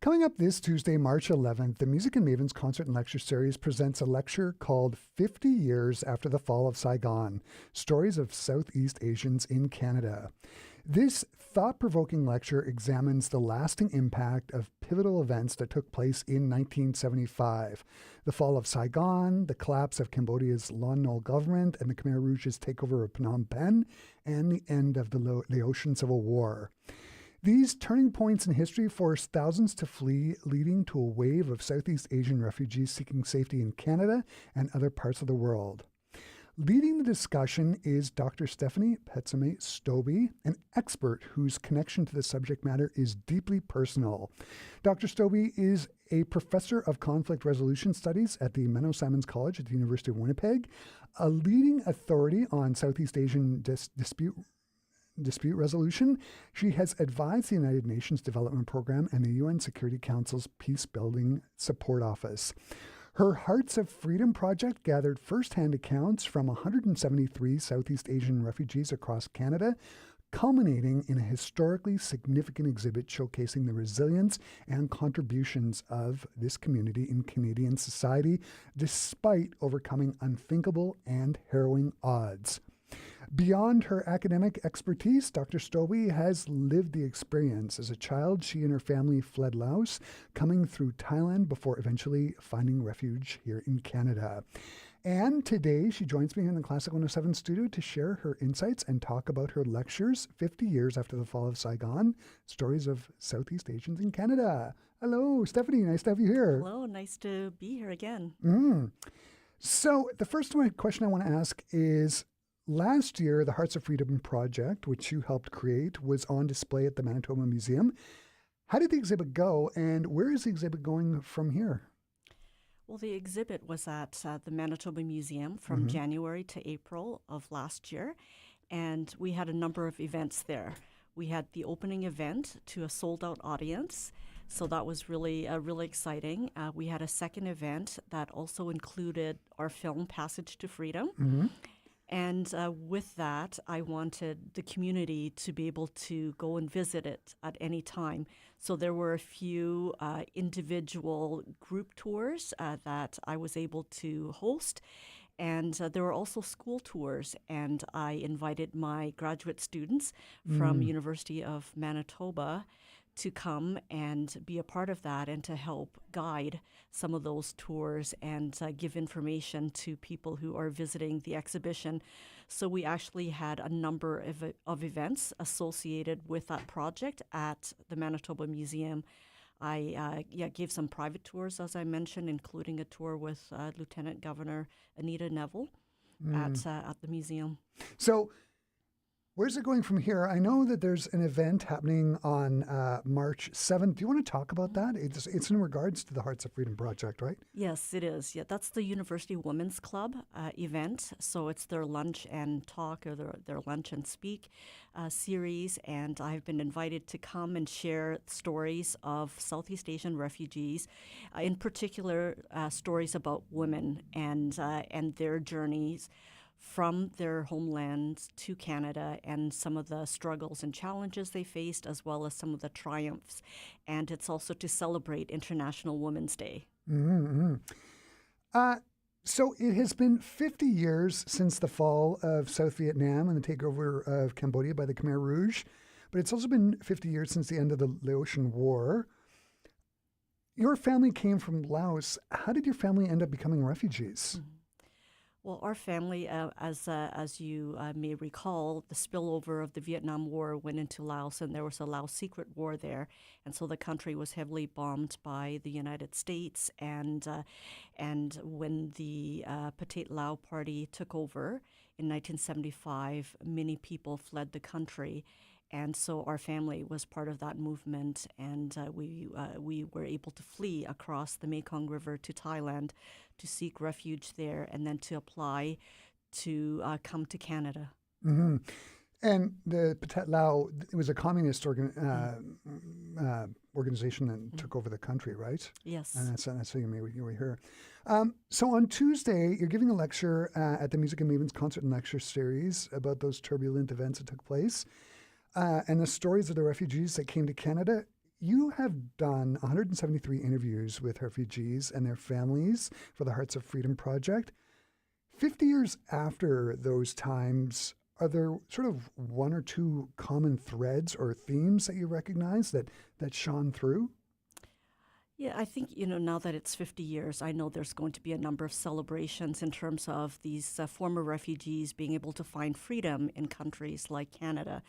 Coming up this Tuesday, March 11th, the Music and Mavens Concert and Lecture Series presents a lecture called 50 Years After the Fall of Saigon, Stories of Southeast Asians in Canada. This thought-provoking lecture examines the lasting impact of pivotal events that took place in 1975. The fall of Saigon, the collapse of Cambodia's Lon Nol government, and the Khmer Rouge's takeover of Phnom Penh, and the end of the Laotian Civil War. These turning points in history forced thousands to flee, leading to a wave of Southeast Asian refugees seeking safety in Canada and other parts of the world. Leading the discussion is Dr. Phetsamay Stobbe, an expert whose connection to the subject matter is deeply personal. Dr. Stobbe is a professor of conflict resolution studies at the Menno Simons College at the University of Winnipeg, a leading authority on Southeast Asian dispute resolution. She has advised the United Nations Development Program and the UN Security Council's Peacebuilding Support Office. Her Hearts of Freedom project gathered first-hand accounts from 173 Southeast Asian refugees across Canada, culminating in a historically significant exhibit showcasing the resilience and contributions of this community in Canadian society, despite overcoming unthinkable and harrowing odds. Beyond her academic expertise, Dr. Stobbe has lived the experience. As a child, she and her family fled Laos, coming through Thailand before eventually finding refuge here in Canada. And today, she joins me in the Classic 107 studio to share her insights and talk about her lectures, 50 Years After the Fall of Saigon, Stories of Southeast Asians in Canada. Hello, Stephanie. Nice to have you here. Hello. Nice to be here again. So the first question I want to ask is, last year, the Hearts of Freedom project, which you helped create, was on display at the Manitoba Museum. How did the exhibit go, and where is the exhibit going from here? Well, the exhibit was at the Manitoba Museum from January to April of last year, and we had a number of events there. We had the opening event to a sold-out audience, so that was really exciting. We had a second event that also included our film, Passage to Freedom. And with that, I wanted the community to be able to go and visit it at any time. So there were a few individual group tours that I was able to host. And there were also school tours. And I invited my graduate students from University of Manitoba to come and be a part of that and to help guide some of those tours and give information to people who are visiting the exhibition. So we actually had a number of events associated with that project at the Manitoba Museum. I gave some private tours, as I mentioned, including a tour with Lieutenant Governor Anita Neville at the museum. So where's it going from here? I know that there's an event happening on March 7th. Do you want to talk about that? It's in regards to the Hearts of Freedom project, right? Yes, it is. Yeah, that's the University Women's Club event. So it's their lunch and talk, or their lunch and speak series. And I've been invited to come and share stories of Southeast Asian refugees, in particular stories about women and their journeys from their homelands to Canada and some of the struggles and challenges they faced, as well as some of the triumphs. And it's also to celebrate International Women's Day. So it has been 50 years since the fall of South Vietnam and the takeover of Cambodia by the Khmer Rouge, but it's also been 50 years since the end of the Laotian War. Your family came from Laos. How did your family end up becoming refugees? Well, our family, as you may recall, the spillover of the Vietnam War went into Laos, and there was a Laos secret war there, and so the country was heavily bombed by the United States. And when the Pathet Lao Party took over in 1975, many people fled the country. And so our family was part of that movement, and we were able to flee across the Mekong River to Thailand to seek refuge there, and then to apply to come to Canada. And the Pathet Lao, it was a communist organization that took over the country, right? Yes. And that's how you were here. So on Tuesday, you're giving a lecture at the Music and Mavens Concert and Lecture Series about those turbulent events that took place. And the stories of the refugees that came to Canada. you have done 173 interviews with refugees and their families for the Hearts of Freedom Project. 50 years after those times, are there sort of one or two common threads or themes that you recognize that shone through? Yeah, I think, now that it's 50 years, I know there's going to be a number of celebrations in terms of these former refugees being able to find freedom in countries like Canada.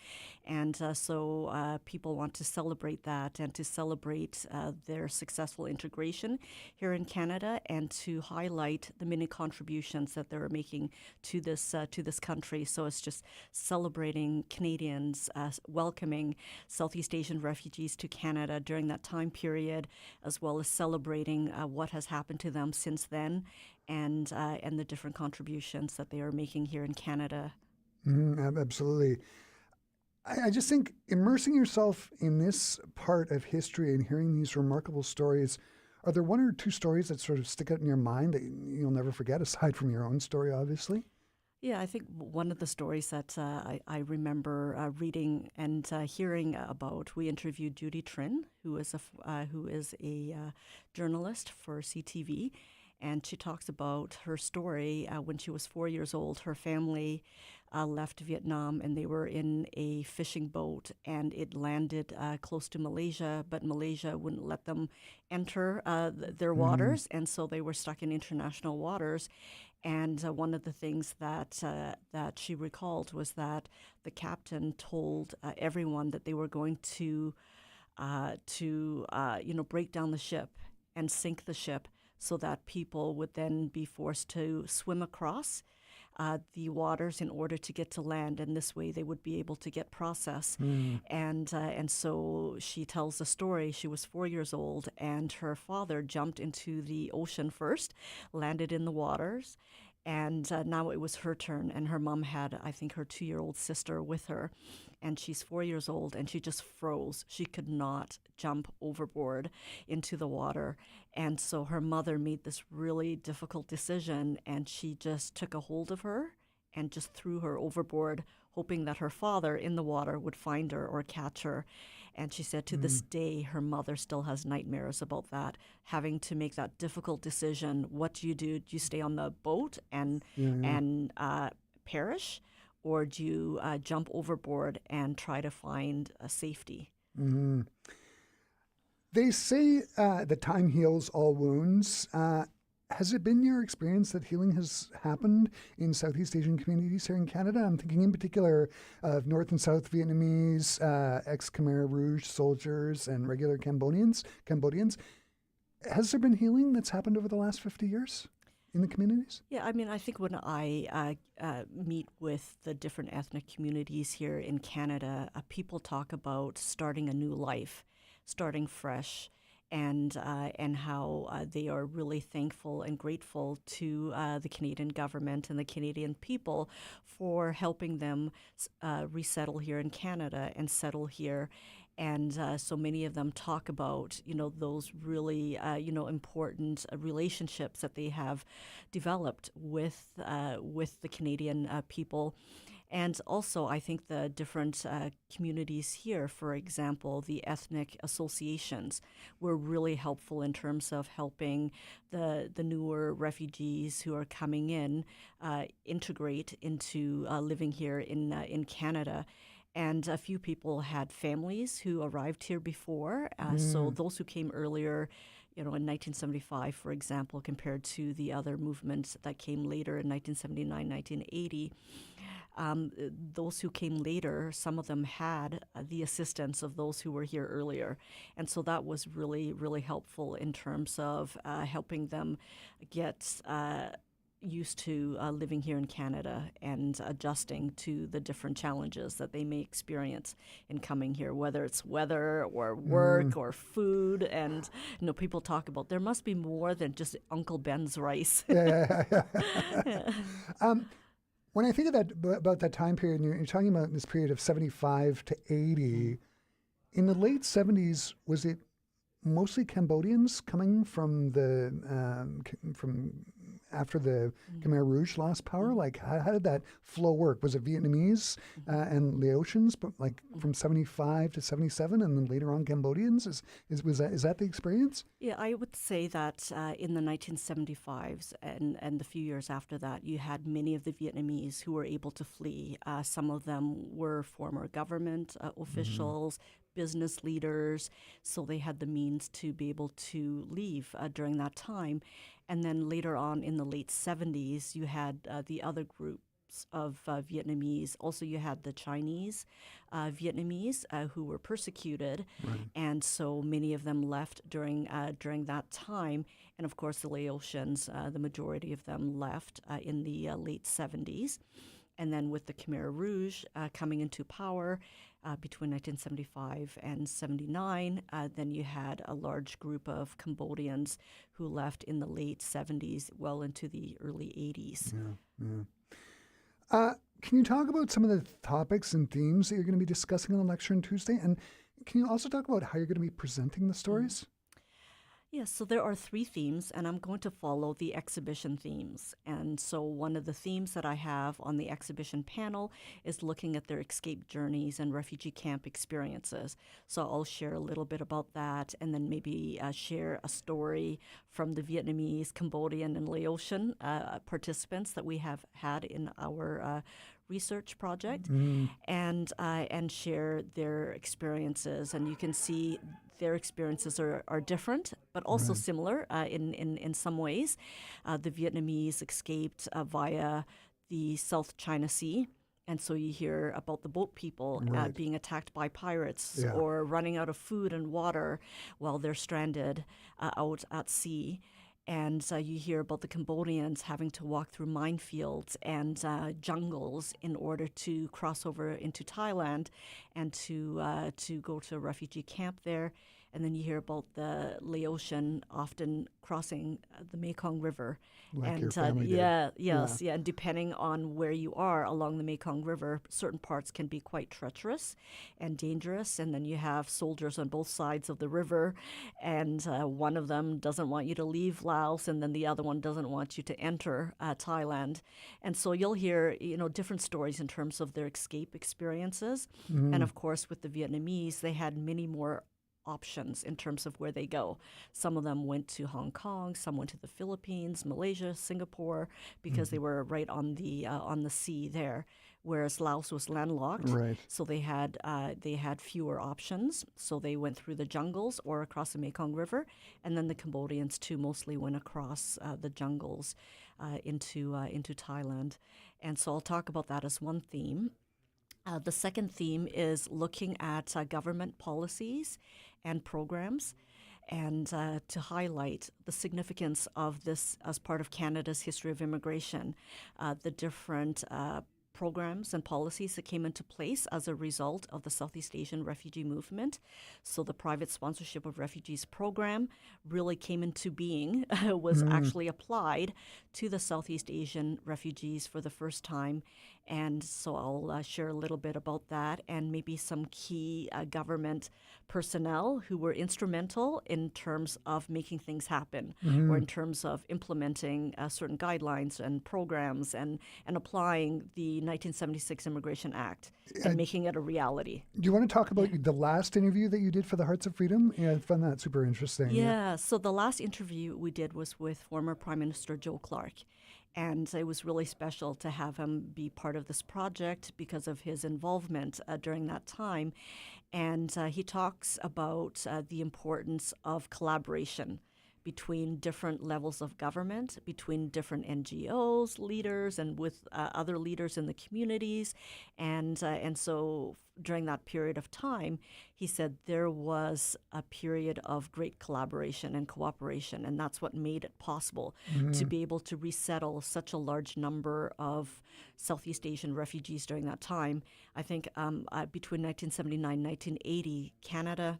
And so people want to celebrate that and to celebrate their successful integration here in Canada and to highlight the many contributions that they're making to this country. So it's just celebrating Canadians, welcoming Southeast Asian refugees to Canada during that time period, as well as celebrating what has happened to them since then, and the different contributions that they are making here in Canada. Absolutely. I just think immersing yourself in this part of history and hearing these remarkable stories, are there one or two stories that sort of stick out in your mind that you'll never forget, aside from your own story, obviously? Yeah, I think one of the stories that I remember reading and hearing about, we interviewed Judy Trin, who is a journalist for CTV, and she talks about her story when she was 4 years old. Her family left Vietnam, and they were in a fishing boat, and it landed close to Malaysia, but Malaysia wouldn't let them enter their waters, and so they were stuck in international waters. And one of the things that she recalled was that the captain told everyone that they were going to break down the ship and sink the ship, so that people would then be forced to swim across the waters in order to get to land, and this way they would be able to get processed. And so she tells the story. She was 4 years old, and her father jumped into the ocean first, landed in the waters, and now it was her turn. And her mom had, I think, her 2-year-old sister with her, and she's 4 years old, and she just froze. She could not jump overboard into the water. And so her mother made this really difficult decision, and she just took a hold of her and just threw her overboard, hoping that her father in the water would find her or catch her. And she said to this day, her mother still has nightmares about that, having to make that difficult decision. What do you do? Do you stay on the boat and perish? Or do you jump overboard and try to find safety? Mm-hmm. They say that time heals all wounds. Has it been your experience that healing has happened in Southeast Asian communities here in Canada? I'm thinking in particular of North and South Vietnamese, ex-Khmer Rouge soldiers, and regular Cambodians. Has there been healing that's happened over the last 50 years in the communities? Yeah, I mean, I think when I meet with the different ethnic communities here in Canada, people talk about starting a new life, starting fresh, and how they are really thankful and grateful to the Canadian government and the Canadian people for helping them resettle here in Canada and settle here. And so many of them talk about, those really, important relationships that they have developed with the Canadian people. And also, I think the different communities here, for example, the ethnic associations, were really helpful in terms of helping the newer refugees who are coming in integrate into living here in Canada. And a few people had families who arrived here before. So those who came earlier, in 1975, for example, compared to the other movements that came later in 1979, 1980, those who came later, some of them had the assistance of those who were here earlier. And so that was really, really helpful in terms of helping them get used to living here in Canada and adjusting to the different challenges that they may experience in coming here, whether it's weather or work or food. And people talk about there must be more than just Uncle Ben's rice. Yeah. When I think of that about that time period, and you're talking about this period of 75 to 80, in the late 70s, was it mostly Cambodians coming from the from after the Khmer Rouge lost power? Like, how did that flow work? Was it Vietnamese and Laotians, but like from 75 to 77, and then later on Cambodians? Is that the experience? Yeah, I would say that in the 1975s and the few years after that, you had many of the Vietnamese who were able to flee. Some of them were former government officials, business leaders, so they had the means to be able to leave during that time. And then later on in the late 70s, you had the other groups of Vietnamese. Also, you had the Chinese Vietnamese who were persecuted, and so many of them left during that time. And of course, the Laotians, the majority of them left in the late 70s. And then with the Khmer Rouge coming into power between 1975 and 79, then you had a large group of Cambodians who left in the late 70s, well into the early 80s. Can you talk about some of the topics and themes that you're going to be discussing on the lecture on Tuesday? And can you also talk about how you're going to be presenting the stories? Yes, so there are 3 themes, and I'm going to follow the exhibition themes. And so one of the themes that I have on the exhibition panel is looking at their escape journeys and refugee camp experiences. So I'll share a little bit about that, and then maybe share a story from the Vietnamese, Cambodian, and Laotian participants that we have had in our research project, and share their experiences. And you can see their experiences are different, but also similar in some ways. The Vietnamese escaped via the South China Sea. And so you hear about the boat people being attacked by pirates or running out of food and water while they're stranded out at sea. And you hear about the Cambodians having to walk through minefields and jungles in order to cross over into Thailand and to go to a refugee camp there. And then you hear about the Laotian often crossing the Mekong River. Like your And family did. and depending on where you are along the Mekong River, certain parts can be quite treacherous and dangerous. And then you have soldiers on both sides of the river, and one of them doesn't want you to leave Laos, and then the other one doesn't want you to enter Thailand. And so you'll hear, different stories in terms of their escape experiences. And of course, with the Vietnamese, they had many more options in terms of where they go. Some of them went to Hong Kong, some went to the Philippines, Malaysia, Singapore, because they were right on the sea there. Whereas Laos was landlocked, so they had fewer options. So they went through the jungles or across the Mekong River, and then the Cambodians too mostly went across the jungles into Thailand. And so I'll talk about that as one theme. The second theme is looking at government policies and programs, and to highlight the significance of this as part of Canada's history of immigration, the different programs and policies that came into place as a result of the Southeast Asian refugee movement. So the private sponsorship of refugees program really came into being, was actually applied to the Southeast Asian refugees for the first time. And so I'll share a little bit about that and maybe some key government personnel who were instrumental in terms of making things happen or in terms of implementing certain guidelines and programs and applying the 1976 Immigration Act and making it a reality. Do you want to talk about the last interview that you did for the Hearts of Freedom? Yeah, I found that super interesting. Yeah, so the last interview we did was with former Prime Minister Joe Clark. And it was really special to have him be part of this project because of his involvement during that time. And he talks about the importance of collaboration between different levels of government, between different NGOs, leaders, and with other leaders in the communities. And so during that period of time, he said there was a period of great collaboration and cooperation, and that's what made it possible to be able to resettle such a large number of Southeast Asian refugees during that time. I think between 1979 and 1980, Canada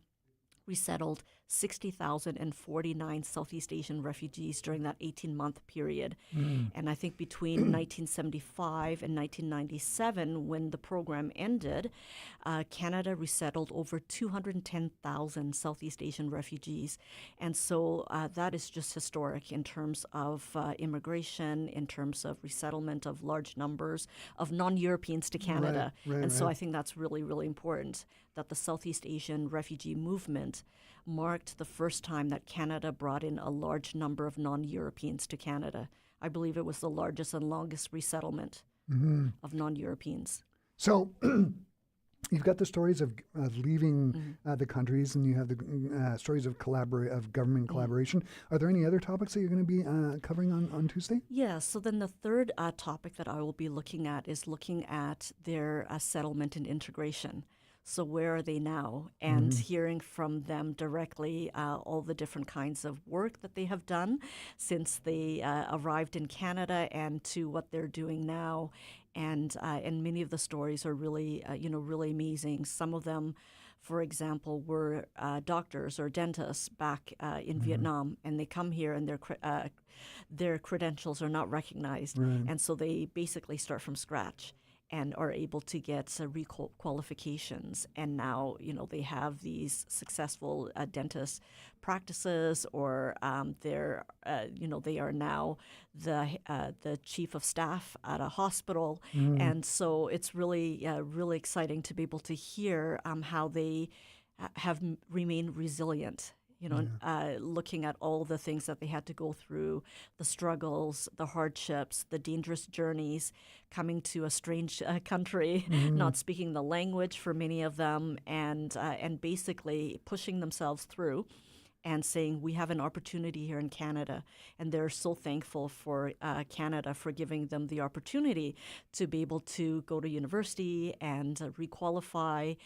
resettled 60,049 Southeast Asian refugees during that 18-month period. And I think between 1975 and 1997, when the program ended, Canada resettled over 210,000 Southeast Asian refugees. And so that is just historic in terms of immigration, in terms of resettlement of large numbers of non-Europeans to Canada. Right, So I think that's really, really important, that the Southeast Asian refugee movement marked the first time that Canada brought in a large number of non-Europeans to Canada. I believe it was the largest and longest resettlement of non-Europeans. So you've got the stories of leaving the countries, and you have the stories of government collaboration. Are there any other topics that you're going to be covering on Tuesday? Yeah, so then the third topic that I will be looking at is looking at their settlement and integration. So where are they now? And hearing from them directly all the different kinds of work that they have done since they arrived in Canada and to what they're doing now. And many of the stories are really, really amazing. Some of them, for example, were doctors or dentists back in Vietnam, and they come here and their credentials are not recognized. And so they basically start from scratch and are able to get requalifications. And now, they have these successful dentist practices, or they are now the chief of staff at a hospital. And so it's really, really exciting to be able to hear how they have remained resilient. Looking at all the things that they had to go through, the struggles, the hardships, the dangerous journeys, coming to a strange country, not speaking the language for many of them, and basically pushing themselves through and saying, we have an opportunity here in Canada. And they're so thankful for Canada for giving them the opportunity to be able to go to university and requalify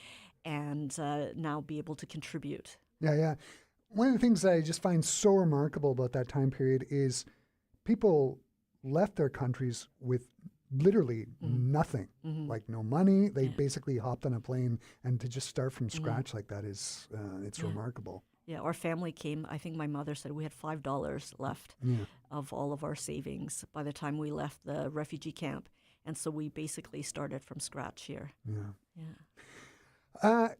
and now be able to contribute. Yeah. One of the things that I just find so remarkable about that time period is people left their countries with literally nothing, like no money. They basically hopped on a plane, and to just start from scratch like that is, it's remarkable. Yeah, our family came, I think my mother said we had $5 left of all of our savings by the time we left the refugee camp. And so we basically started from scratch here. Yeah.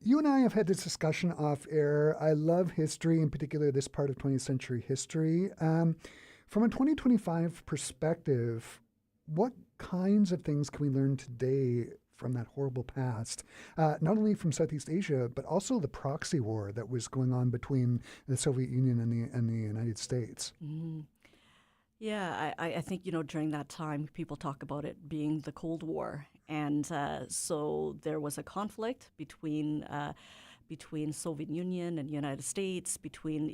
You and I have had this discussion off air. I love history, in particular this part of 20th century history. From a 2025 perspective, what kinds of things can we learn today from that horrible past, not only from Southeast Asia, but also the proxy war that was going on between the Soviet Union and the United States? Yeah, I think, during that time, people talk about it being the Cold War. And so there was a conflict between Soviet Union and United States, between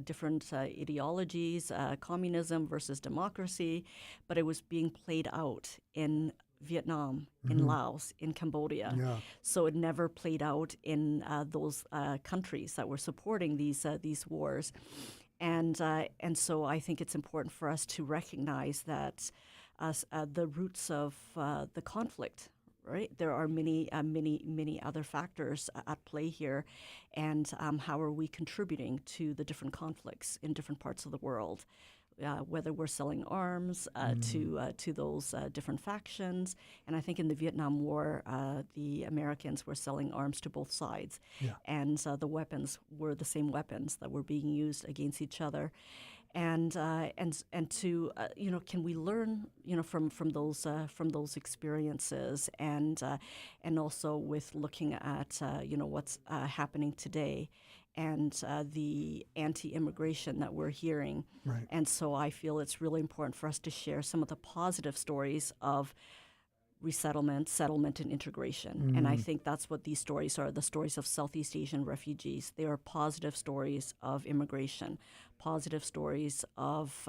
different ideologies, communism versus democracy, but it was being played out in Vietnam, in Laos, in Cambodia. Yeah. So it never played out in those countries that were supporting these wars. And so I think it's important for us to recognize that the roots of the conflict, right? There are many other factors at play here, and how are we contributing to the different conflicts in different parts of the world? Whether we're selling arms to those different factions. And I think in the Vietnam War, the Americans were selling arms to both sides. Yeah. And the weapons were the same weapons that were being used against each other. And to can we learn from those experiences, and also with looking at what's happening today, and the anti-immigration that we're hearing. Right. And so I feel it's really important for us to share some of the positive stories of resettlement, settlement, and integration. And I think that's what these stories are, the stories of Southeast Asian refugees. They are positive stories of immigration, positive stories of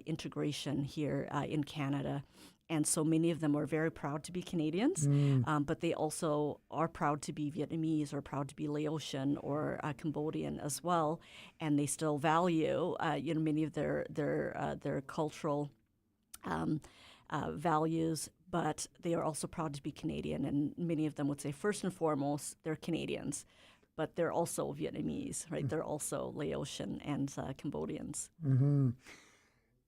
integration here in Canada. And so many of them are very proud to be Canadians, but they also are proud to be Vietnamese or proud to be Laotian or Cambodian as well. And they still value, many of their cultural values, but they are also proud to be Canadian. And many of them would say, first and foremost, they're Canadians. but they're also Vietnamese, right? They're also Laotian and Cambodians. Mm-hmm.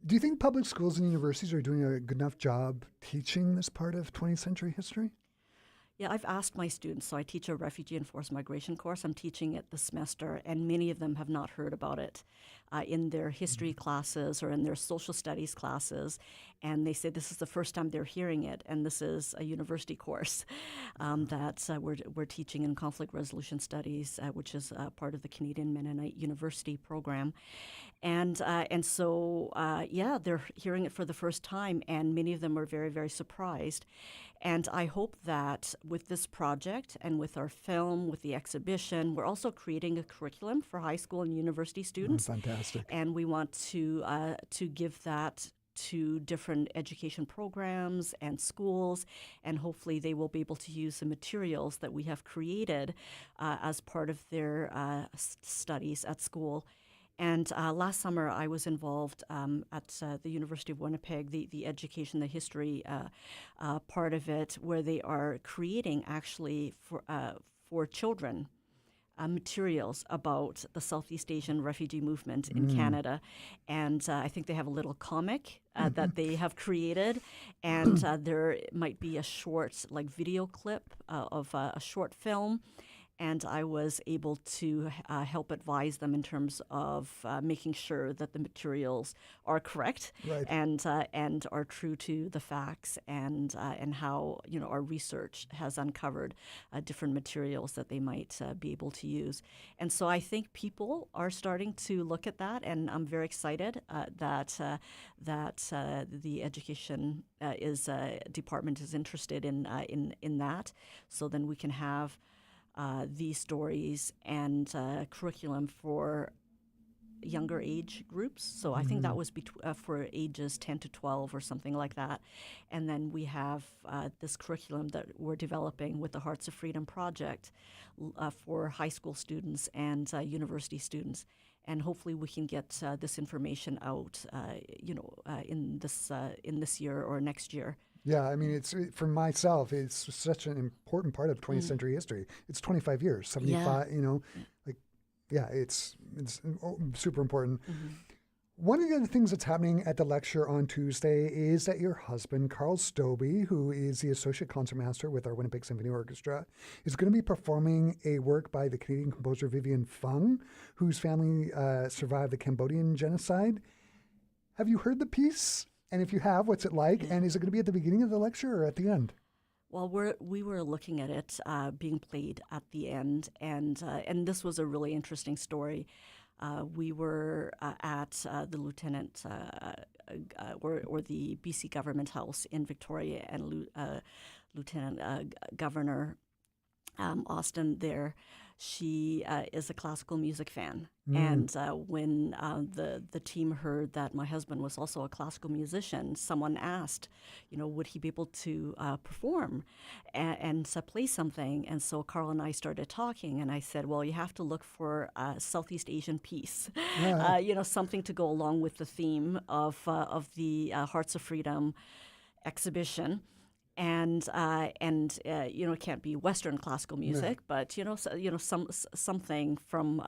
Do you think public schools and universities are doing a good enough job teaching this part of 20th century history? Yeah, I've asked my students. So I teach a refugee and forced migration course. I'm teaching it this semester, and many of them have not heard about it in their history classes or in their social studies classes. And they say this is the first time they're hearing it, and this is a university course that we're teaching in conflict resolution studies, which is part of the Canadian Mennonite University program. And so, they're hearing it for the first time, and many of them are very, very surprised. And I hope that with this project and with our film, with the exhibition, we're also creating a curriculum for high school and university students. Fantastic. And we want to give that to different education programs and schools, and hopefully they will be able to use the materials that we have created as part of their studies at school. And last summer, I was involved at the University of Winnipeg, the education, the history part of it, where they are creating actually for children materials about the Southeast Asian refugee movement in Canada. And I think they have a little comic that they have created. And there might be a short video clip of a short film. And I was able to help advise them in terms of making sure that the materials are correct, Right. and are true to the facts, and how our research has uncovered different materials that they might be able to use. And so I think people are starting to look at that, and I'm very excited that the education department is interested in that. So then we can have these stories and curriculum for younger age groups. So I think that was for ages 10 to 12 or something like that. And then we have this curriculum that we're developing with the Hearts of Freedom Project for high school students and university students. And hopefully we can get this information out, in this year or next year. Yeah, I mean, it's for myself, it's such an important part of 20th century history. It's 25 years, 75, it's super important. One of the other things that's happening at the lecture on Tuesday is that your husband, Carl Stobbe, who is the Associate Concertmaster with our Winnipeg Symphony Orchestra, is going to be performing a work by the Canadian composer Vivian Fung, whose family survived the Cambodian genocide. Have you heard the piece? And if you have, what's it like? And is it going to be at the beginning of the lecture or at the end? Well, we were looking at it being played at the end, and this was a really interesting story. We were at the Lieutenant or the BC Government House in Victoria, and Lieutenant Governor Austin there. She is a classical music fan, and when the team heard that my husband was also a classical musician, someone asked, would he be able to perform and play something? And so Carl and I started talking, and I said, well, you have to look for a Southeast Asian piece, something to go along with the theme of the Hearts of Freedom exhibition. And it can't be Western classical music, but something from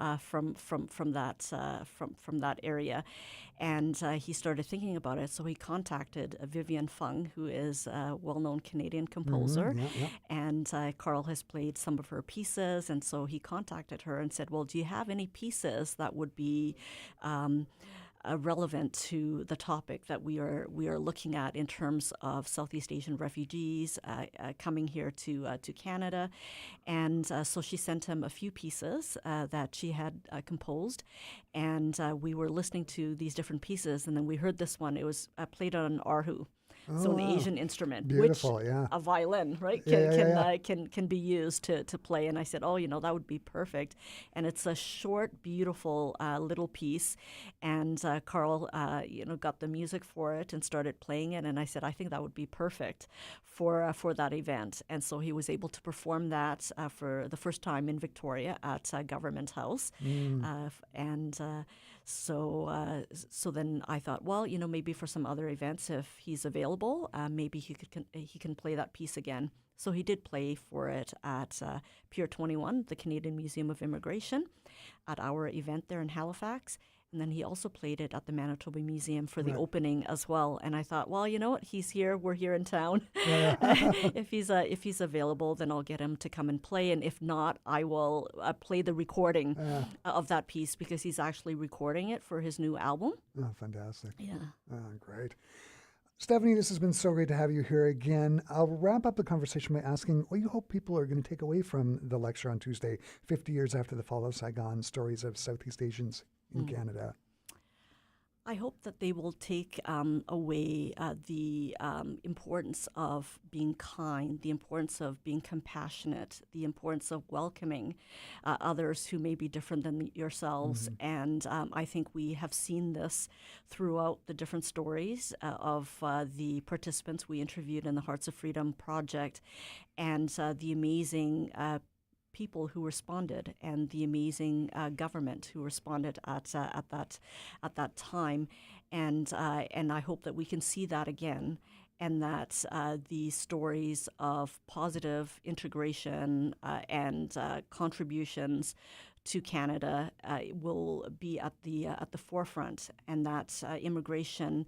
that area. And he started thinking about it, so he contacted Vivian Fung, who is a well-known Canadian composer, and Carl has played some of her pieces, and so he contacted her and said, well, do you have any pieces that would be relevant to the topic that we are looking at in terms of Southeast Asian refugees coming here to Canada? And so she sent him a few pieces that she had composed, and we were listening to these different pieces, and then we heard this one. It was played on an erhu. So an Asian instrument, beautiful, which yeah. a violin, right, can be used to play. And I said, that would be perfect. And it's a short, beautiful little piece. And Carl, got the music for it and started playing it. And I said, I think that would be perfect for that event. And so he was able to perform that for the first time in Victoria at Government House. So then I thought, well, maybe for some other events, if he's available, maybe he can play that piece again So he did play for it at Pier 21, the Canadian Museum of Immigration, at our event there in Halifax. And then he also played it at the Manitoba Museum for the opening as well. And I thought, well, you know what? He's here. We're here in town. If he's available, then I'll get him to come and play. And if not, I will play the recording of that piece, because he's actually recording it for his new album. Oh, fantastic. Yeah. Oh, great. Stephanie, this has been so great to have you here again. I'll wrap up the conversation by asking what you hope people are going to take away from the lecture on Tuesday, 50 years after the fall of Saigon, Stories of Southeast Asians in Canada. I hope that they will take away the importance of being kind, the importance of being compassionate, the importance of welcoming others who may be different than yourselves. And I think we have seen this throughout the different stories of the participants we interviewed in the Hearts of Freedom project, and the amazing people who responded, and the amazing government who responded at that time, and I hope that we can see that again, and that the stories of positive integration and contributions to Canada will be at the forefront, and that immigration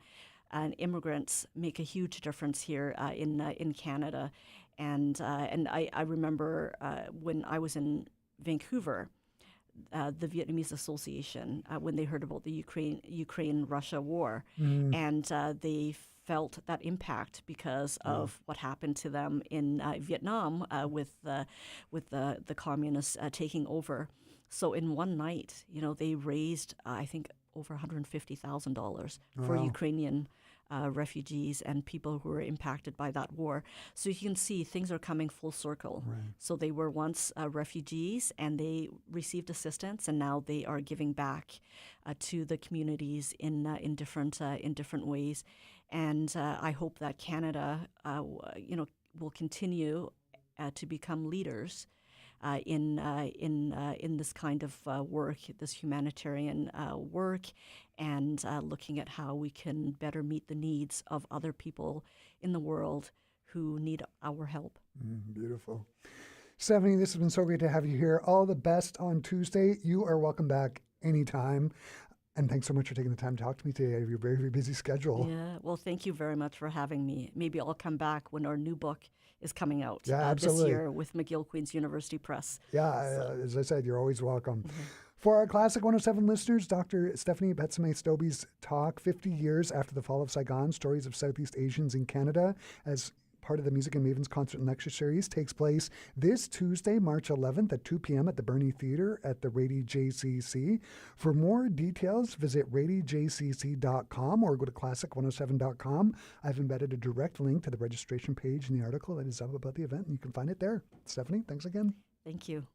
and immigrants make a huge difference here in Canada. And I remember when I was in Vancouver, the Vietnamese Association, when they heard about the Ukraine-Russia war, and they felt that impact because of what happened to them in Vietnam with the communists taking over. So in one night, they raised, I think, over $150,000 for Ukrainian refugees and people who were impacted by that war. So you can see things are coming full circle. Right. So they were once refugees, and they received assistance, and now they are giving back to the communities in different ways. And I hope that Canada, will continue to become leaders in this kind of work, this humanitarian work, and looking at how we can better meet the needs of other people in the world who need our help. Beautiful. Stephanie, this has been so great to have you here. All the best on Tuesday. You are welcome back anytime. And thanks so much for taking the time to talk to me today out of your very, very busy schedule. Yeah, well, thank you very much for having me. Maybe I'll come back when our new book is coming out this year with McGill Queen's University Press. Yeah, as I said, you're always welcome. For our Classic 107 listeners, Dr. Stephanie Phetsamay Stobbe's talk, 50 Years After the Fall of Saigon, Stories of Southeast Asians in Canada, as part of the Music and Mavens concert and lecture series, takes place this Tuesday, March 11th at 2 p.m. at the Bernie Theatre at the Rady JCC. For more details, visit radyjcc.com or go to classic107.com. I've embedded a direct link to the registration page in the article that is up about the event, and you can find it there. Stephanie, thanks again. Thank you.